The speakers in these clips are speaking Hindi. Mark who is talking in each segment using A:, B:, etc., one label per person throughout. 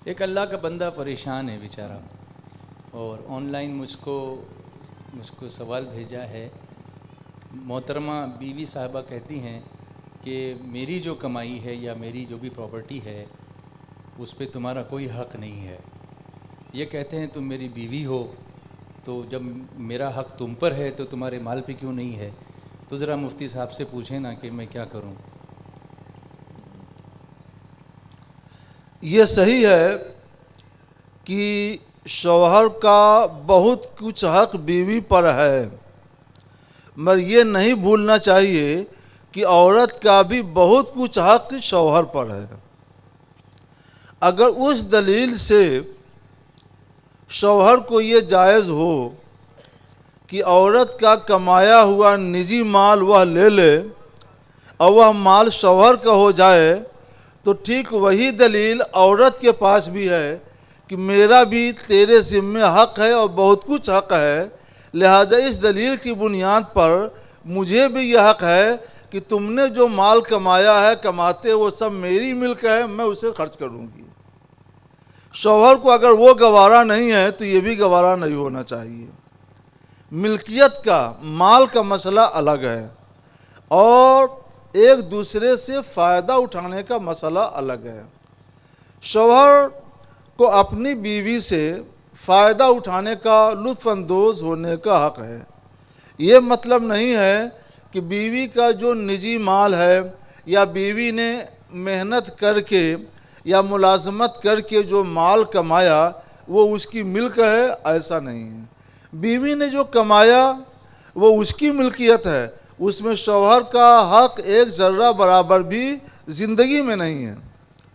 A: एक अल्लाह का बंदा परेशान है बेचारा, और ऑनलाइन मुझको सवाल भेजा है। मोहतरमा बीवी साहबा कहती हैं कि मेरी जो कमाई है या मेरी जो भी प्रॉपर्टी है उस पे तुम्हारा कोई हक़ नहीं है। ये कहते हैं तुम मेरी बीवी हो, तो जब मेरा हक़ तुम पर है तो तुम्हारे माल पे क्यों नहीं है? तो ज़रा मुफ्ती साहब से पूछें ना कि मैं क्या करूं।
B: ये सही है कि शौहर का बहुत कुछ हक बीवी पर है, मगर ये नहीं भूलना चाहिए कि औरत का भी बहुत कुछ हक शौहर पर है। अगर उस दलील से शौहर को ये जायज़ हो कि औरत का कमाया हुआ निजी माल वह ले ले और वह माल शौहर का हो जाए, तो ठीक वही दलील औरत के पास भी है कि मेरा भी तेरे ज़िम्मे हक़ है और बहुत कुछ हक़ है, लिहाजा इस दलील की बुनियाद पर मुझे भी यह हक़ है कि तुमने जो माल कमाया है, कमाते वो सब मेरी मिल्क है, मैं उसे खर्च करूँगी। शौहर को अगर वो गवारा नहीं है तो ये भी गवारा नहीं होना चाहिए। मिल्कियत का, माल का मसला अलग है और एक दूसरे से फ़ायदा उठाने का मसला अलग है। शौहर को अपनी बीवी से फ़ायदा उठाने का, लुत्फ़अंदोज़ होने का हक़ है। ये मतलब नहीं है कि बीवी का जो निजी माल है या बीवी ने मेहनत करके या मुलाजमत करके जो माल कमाया वो उसकी मिल्क है, ऐसा नहीं है। बीवी ने जो कमाया वो उसकी मिल्कियत है, उसमें शौहर का हक़ एक ज़र्रा बराबर भी ज़िंदगी में नहीं है,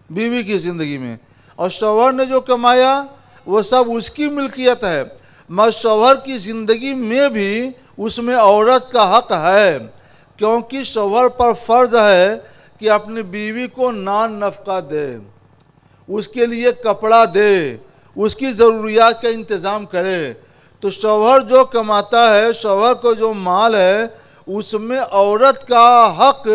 B: बीवी की ज़िंदगी में। और शौहर ने जो कमाया वो सब उसकी मिल्कियत है, मगर शौहर की ज़िंदगी में भी उसमें औरत का हक़ है, क्योंकि शौहर पर फ़र्ज़ है कि अपनी बीवी को नान नफ़क़ा दे, उसके लिए कपड़ा दे, उसकी ज़रूरियात का इंतज़ाम करे। तो शौहर जो कमाता है, शौहर को जो माल है, उसमें औरत का हक़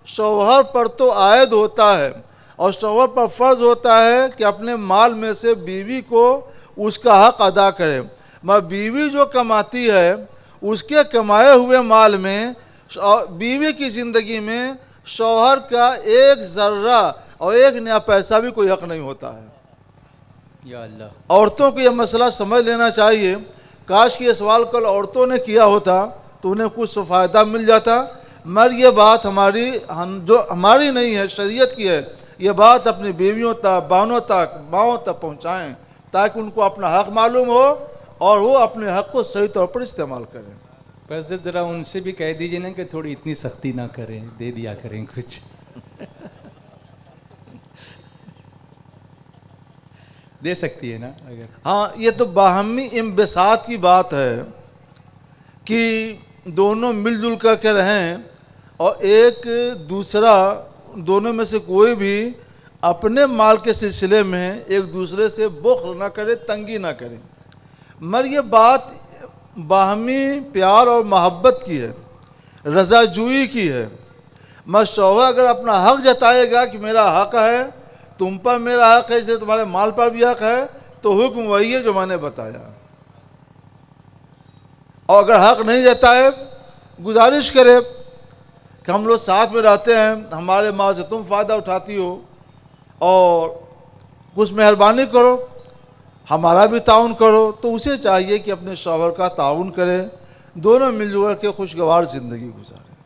B: शौहर पर तो आयद होता है और शौहर पर फ़र्ज़ होता है कि अपने माल में से बीवी को उसका हक़ अदा करे। मगर बीवी जो कमाती है उसके कमाए हुए माल में बीवी की ज़िंदगी में शौहर का एक ज़र्रा और एक नया पैसा भी कोई हक़ नहीं होता है।
A: या अल्लाह,
B: औरतों को यह मसला समझ लेना चाहिए। काश कि ये सवाल कल औरतों ने किया होता तो उन्हें कुछ फ़ायदा मिल जाता, मगर ये बात हमारी नहीं है, शरीयत की है। ये बात अपनी बीवियों तक, बहनों तक, माँओं तक पहुँचाएँ ताकि उनको अपना हक़ मालूम हो और वो अपने हक़ को सही तौर पर इस्तेमाल करें।
A: बस ज़रा उनसे भी कह दीजिए ना कि थोड़ी इतनी सख्ती ना करें, दे दिया करें कुछ। दे सकती है ना अगर।
B: हाँ, ये तो बाहमी इम्बिसात की बात है कि दोनों मिलजुल कर के रहें और एक दूसरा, दोनों में से कोई भी अपने माल के सिलसिले में एक दूसरे से बुख्ल ना करे, तंगी ना करे। मगर ये बात बाहमी प्यार और मोहब्बत की है, रज़ाजुई की है। मगर शौहर अगर अपना हक़ जताएगा कि मेरा हक़ है, तुम पर मेरा हक़ है, इसलिए तुम्हारे माल पर भी हक़ है, तो हुक्म वही है जो मैंने बताया। और अगर हक़ नहीं जताए, गुजारिश करे कि हम लोग साथ में रहते हैं, हमारे माल से तुम फ़ायदा उठाती हो और कुछ मेहरबानी करो, हमारा भी ताउन करो, तो उसे चाहिए कि अपने शौहर का ताउन करे, दोनों मिलजुल के खुशगवार ज़िंदगी गुजारें।